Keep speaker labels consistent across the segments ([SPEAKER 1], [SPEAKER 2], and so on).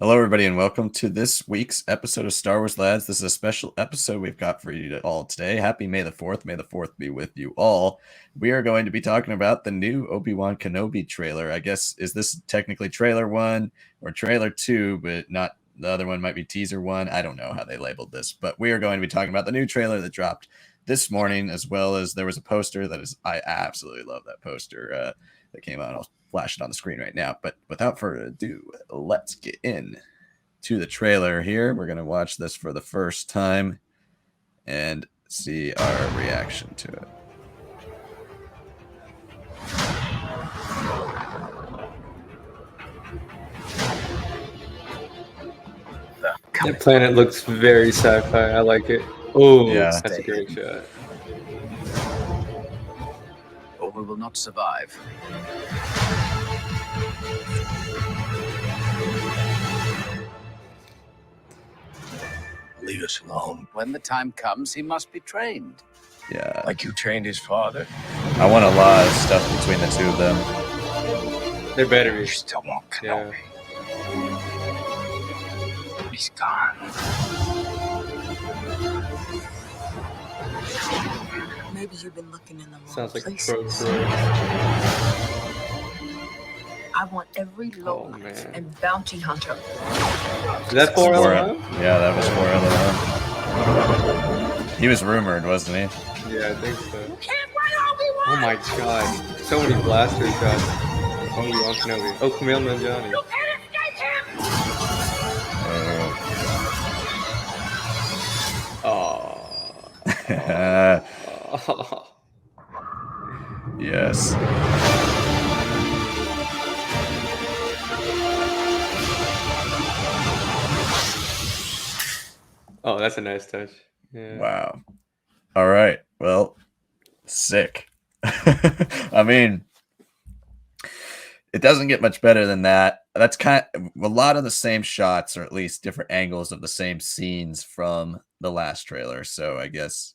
[SPEAKER 1] Hello, everybody, and welcome to this week's episode of Star Wars Lads. This is a special episode we've got for you all today. Happy May the 4th. May the 4th be with you all. We are going to be talking about the new Obi-Wan Kenobi trailer. I guess, is this technically trailer 1 or trailer 2, but not the other one might be teaser 1. I don't know how they labeled this, but we are going to be talking about the new trailer that dropped this morning, as well as there was a poster I absolutely love that poster that came out. I'll flash it on the screen right now. But without further ado, let's get in to the trailer here. We're going to watch this for the first time and see our reaction to it.
[SPEAKER 2] The planet looks very sci-fi. I like it. Oh,
[SPEAKER 1] Yeah.
[SPEAKER 2] that's a great shot.
[SPEAKER 3] Or we will not survive. Leave us alone. When the time comes, he must be trained.
[SPEAKER 1] Yeah.
[SPEAKER 3] Like you trained his father.
[SPEAKER 1] I want a lot of stuff between the two of them.
[SPEAKER 2] They better be.
[SPEAKER 3] You still won't Kenobi. He's gone.
[SPEAKER 4] Maybe you've been looking in the wrong
[SPEAKER 2] Sounds like a
[SPEAKER 4] places.
[SPEAKER 2] pro.
[SPEAKER 4] I want every low life
[SPEAKER 2] man.
[SPEAKER 4] and bounty hunter.
[SPEAKER 2] Is that for LOM?
[SPEAKER 1] Yeah, that was for LOM. He was rumored, wasn't he?
[SPEAKER 2] Yeah, I think so.
[SPEAKER 4] You can't run Obi-Wan!
[SPEAKER 2] Oh my god. So many blaster shots. Obi-Wan Kenobi. Oh, Camille Nanjiani.
[SPEAKER 4] You can't escape him!
[SPEAKER 2] Oh.
[SPEAKER 1] Yes.
[SPEAKER 2] Oh, that's a nice touch. Yeah.
[SPEAKER 1] Wow. All right. Well, sick. I mean, it doesn't get much better than that. That's kind of a lot of the same shots, or at least different angles of the same scenes from the last trailer. So I guess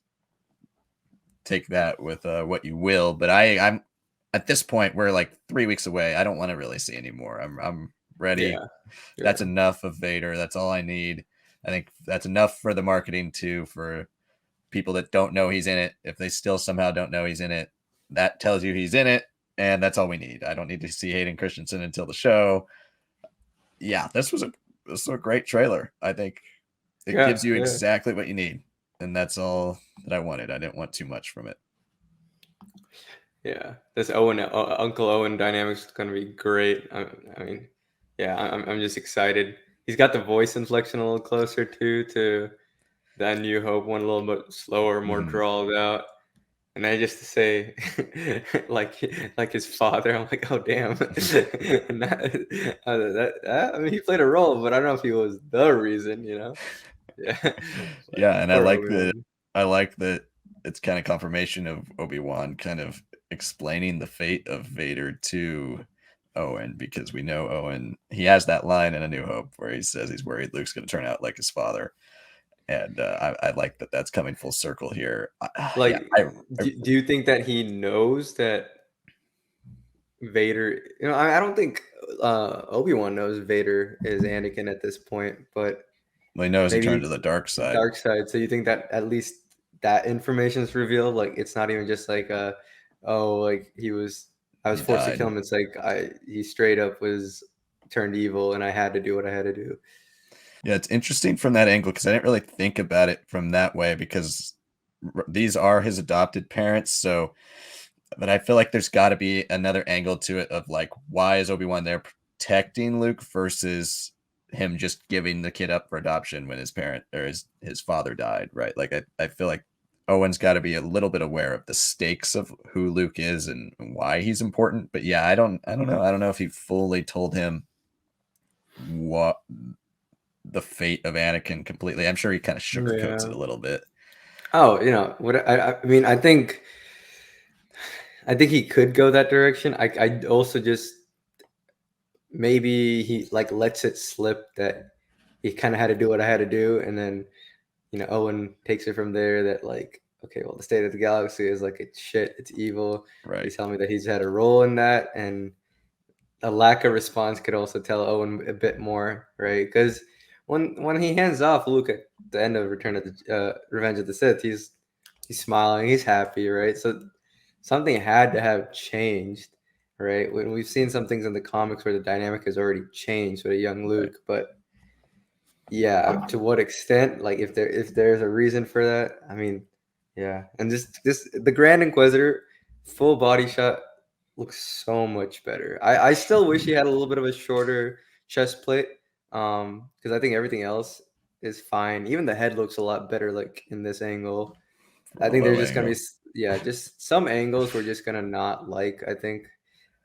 [SPEAKER 1] take that with what you will. But I'm at this point, we're like 3 weeks away. I don't want to really see anymore. I'm ready.
[SPEAKER 2] Yeah.
[SPEAKER 1] That's enough of Vader. That's all I need. I think that's enough for the marketing too, for people that don't know he's in it. If they still somehow don't know he's in it, that tells you he's in it. And that's all we need. I don't need to see Hayden Christensen until the show. Yeah, this was a great trailer. I think it gives you exactly what you need. And that's all that I wanted. I didn't want too much from it.
[SPEAKER 2] Yeah, this Uncle Owen dynamic's going to be great. I mean, yeah, I'm just excited. He's got the voice inflection a little closer too to the New Hope one, a little bit slower, more drawled out. And I just to say, like his father, I'm like, oh damn. I mean, he played a role, but I don't know if he was the reason, you know. Yeah.
[SPEAKER 1] Yeah, and I like that it's kind of confirmation of Obi-Wan kind of explaining the fate of Vader to Owen, because we know Owen, he has that line in A New Hope where he says he's worried Luke's going to turn out like his father. And I like that that's coming full circle here.
[SPEAKER 2] Do you think that he knows that Vader, you know, I don't think Obi-Wan knows Vader is Anakin at this point, but
[SPEAKER 1] he knows he turned to the dark side.
[SPEAKER 2] So you think that at least that information is revealed? Like, it's not even just like I was forced to kill him. It's like he straight up was turned evil and I had to do what I had to do.
[SPEAKER 1] Yeah, it's interesting from that angle because I didn't really think about it from that way, because these are his adopted parents. So, but I feel like there's got to be another angle to it of like, why is Obi-Wan there protecting Luke versus him just giving the kid up for adoption when his parent or his father died, right? Like I feel like Owen's got to be a little bit aware of the stakes of who Luke is and why he's important. But yeah, I don't know. I don't know if he fully told him what the fate of Anakin completely. I'm sure he kind of sugarcoats it a little bit.
[SPEAKER 2] Oh, you know what? I mean, I think he could go that direction. I also just maybe he like lets it slip that he kind of had to do what I had to do, and then you know Owen takes it from there. That like, okay, well, the state of the galaxy is like it's shit, it's evil.
[SPEAKER 1] Right.
[SPEAKER 2] He's telling me that he's had a role in that, and a lack of response could also tell Owen a bit more, right? Because when he hands off Luke at the end of Return of the Revenge of the Sith, he's smiling, he's happy, right? So something had to have changed, right? When we've seen some things in the comics where the dynamic has already changed with a young Luke, but yeah, to what extent? Like if there's a reason for that, I mean, yeah, and just this the Grand Inquisitor full body shot looks so much better. I still wish he had a little bit of a shorter chest plate, because I think everything else is fine. Even the head looks a lot better, like in this angle. I
[SPEAKER 1] A
[SPEAKER 2] think
[SPEAKER 1] low
[SPEAKER 2] there's just gonna be
[SPEAKER 1] angle.
[SPEAKER 2] yeah, just some angles we're just gonna not like. I think.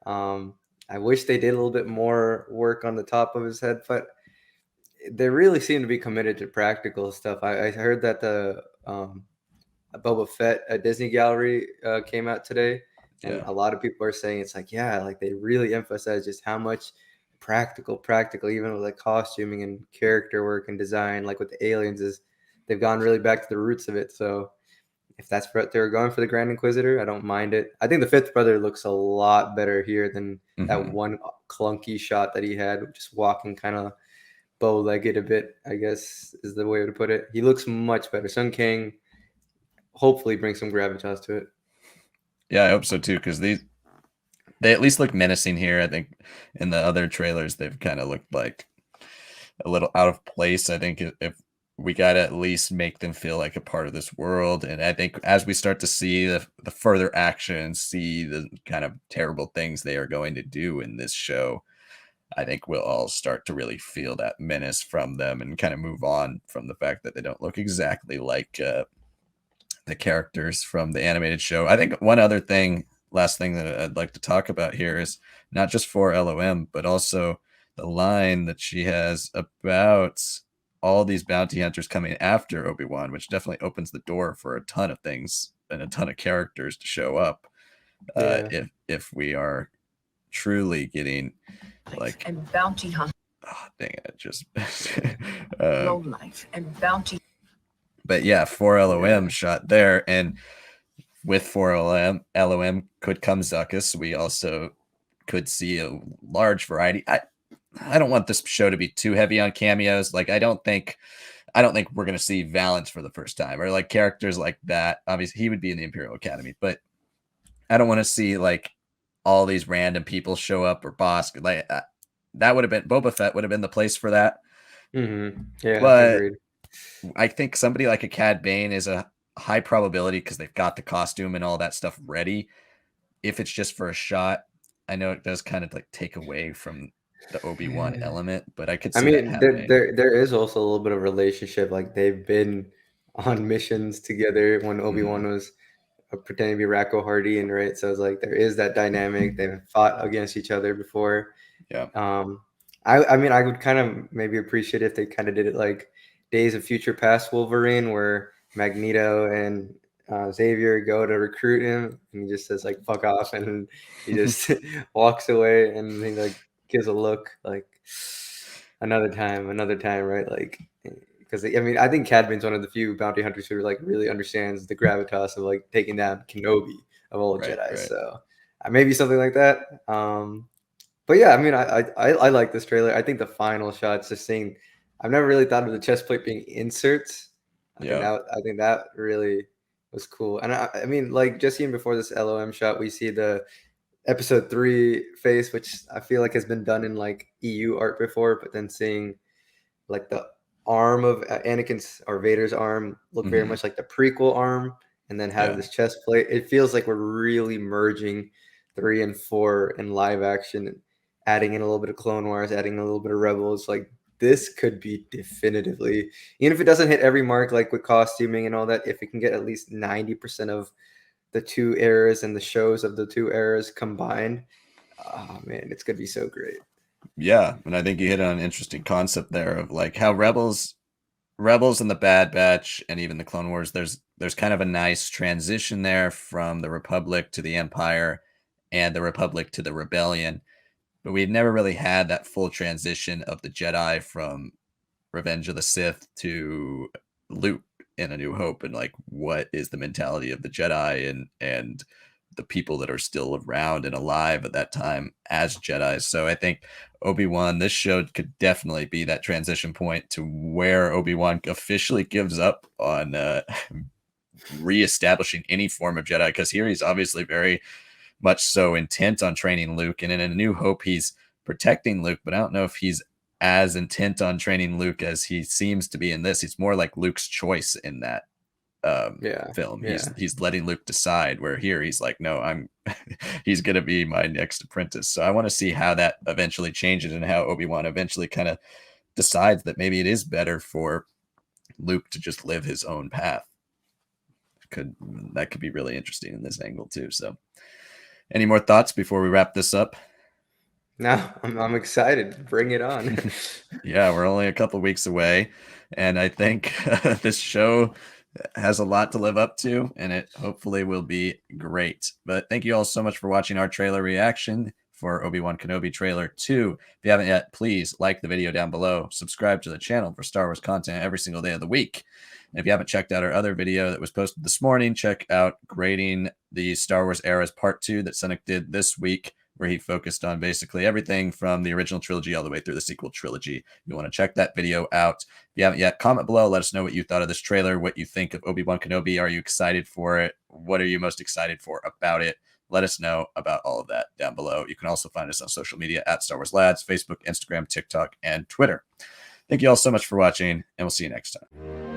[SPEAKER 2] Um, I wish they did a little bit more work on the top of his head, but they really seem to be committed to practical stuff. I heard that the Boba Fett at Disney Gallery came out today, and
[SPEAKER 1] Yeah.
[SPEAKER 2] a lot of people are saying it's like, yeah, like they really emphasize just how much practical, even with like costuming and character work and design, like with the aliens, is they've gone really back to the roots of it. So if that's what they're going for the Grand Inquisitor, I don't mind it. I think the Fifth Brother looks a lot better here than that
[SPEAKER 1] Mhm.
[SPEAKER 2] one clunky shot that he had, just walking kind of bow-legged a bit, I guess is the way to put it. He looks much better. Sun King hopefully brings some gravitas to it.
[SPEAKER 1] Yeah, I hope so too, because they at least look menacing here. I think in the other trailers they've kind of looked like a little out of place. I think if we got to at least make them feel like a part of this world, and I think as we start to see the further action, see the kind of terrible things they are going to do in this show, I think we'll all start to really feel that menace from them and kind of move on from the fact that they don't look exactly like the characters from the animated show. I think one other thing, last thing that I'd like to talk about here is not just for LOM, but also the line that she has about all these bounty hunters coming after Obi-Wan, which definitely opens the door for a ton of things and a ton of characters to show up.
[SPEAKER 2] Yeah.
[SPEAKER 1] If we are truly getting like,
[SPEAKER 4] and bounty hunt
[SPEAKER 1] oh, dang it, just
[SPEAKER 4] low life and bounty.
[SPEAKER 1] but yeah, 4 LOM shot there, and with 4 LOM could come Zuckuss. We also could see a large variety. I don't want this show to be too heavy on cameos. Like I don't think we're gonna see Valance for the first time or like characters like that. Obviously, he would be in the Imperial Academy, but I don't want to see like all these random people show up or Bosk. Like that would have been Boba Fett would have been the place for that.
[SPEAKER 2] Mm-hmm. Yeah,
[SPEAKER 1] But
[SPEAKER 2] agreed.
[SPEAKER 1] I think somebody like a Cad Bane is a high probability because they've got the costume and all that stuff ready. If it's just for a shot, I know it does kind of like take away from the Obi-Wan
[SPEAKER 2] Yeah.
[SPEAKER 1] element, but I could
[SPEAKER 2] I
[SPEAKER 1] see that
[SPEAKER 2] mean, there,
[SPEAKER 1] happening.
[SPEAKER 2] there there is also a little bit of relationship. Like they've been on missions together when Obi-Wan was pretending to be Racco Hardy, and right, so it's like there is that dynamic. They've fought against each other before.
[SPEAKER 1] Yeah.
[SPEAKER 2] I mean, I would kind of maybe appreciate if they kind of did it like Days of Future Past Wolverine, where Magneto and Xavier go to recruit him, and he just says like "fuck off," and he just walks away, and he like gives a look like another time, right? Like because I mean, I think Cad Bane's one of the few bounty hunters who like really understands the gravitas of like taking down Kenobi of all
[SPEAKER 1] Right,
[SPEAKER 2] Jedi.
[SPEAKER 1] right.
[SPEAKER 2] So maybe something like that. But yeah, I mean, I like this trailer. I think the final shots, just seeing, I've never really thought of the chest plate being inserts.
[SPEAKER 1] Yeah.
[SPEAKER 2] I think that really was cool. And I mean, like just even before this LOM shot, we see the episode 3 face, which I feel like has been done in like EU art before, but then seeing like the arm of Anakin's or Vader's arm look very much like the prequel arm, and then have
[SPEAKER 1] Yeah.
[SPEAKER 2] this chest plate. It feels like we're really merging 3 and 4 in live action, and adding in a little bit of Clone Wars, adding in a little bit of Rebels. Like this could be definitively, even if it doesn't hit every mark, like with costuming and all that, if it can get at least 90% of the two eras and the shows of the two eras combined, oh man, it's gonna be so great.
[SPEAKER 1] Yeah, and I think you hit on an interesting concept there of like how Rebels and the Bad Batch and even the Clone Wars, there's kind of a nice transition there from the Republic to the Empire and the Republic to the Rebellion. But we've never really had that full transition of the Jedi from Revenge of the Sith to Luke in A New Hope, and like what is the mentality of the Jedi and the people that are still around and alive at that time as Jedi. So I think Obi-Wan, this show could definitely be that transition point to where Obi-Wan officially gives up on reestablishing any form of Jedi, because here he's obviously very much so intent on training Luke, and in A New Hope he's protecting Luke, but I don't know if he's as intent on training Luke as he seems to be in this. He's more like Luke's choice in that film. He's letting Luke decide, where here he's like, no, I'm he's gonna be my next apprentice. So I want to see how that eventually changes, and how Obi-Wan eventually kind of decides that maybe it is better for Luke to just live his own path. That could be really interesting in this angle too. So any more thoughts before we wrap this up?
[SPEAKER 2] No, I'm excited. Bring it on.
[SPEAKER 1] Yeah, we're only a couple weeks away, and I think this show has a lot to live up to, and it hopefully will be great. But thank you all so much for watching our trailer reaction for Obi-Wan Kenobi trailer 2. If you haven't yet, please like the video down below, subscribe to the channel for Star Wars content every single day of the week. And if you haven't checked out our other video that was posted this morning, check out Grading the Star Wars Eras Part 2 that Sanak did this week, where he focused on basically everything from the original trilogy all the way through the sequel trilogy. You want to check that video out. If you haven't yet, comment below. Let us know what you thought of this trailer, what you think of Obi-Wan Kenobi. Are you excited for it? What are you most excited for about it? Let us know about all of that down below. You can also find us on social media at Star Wars Lads, Facebook, Instagram, TikTok, and Twitter. Thank you all so much for watching, and we'll see you next time.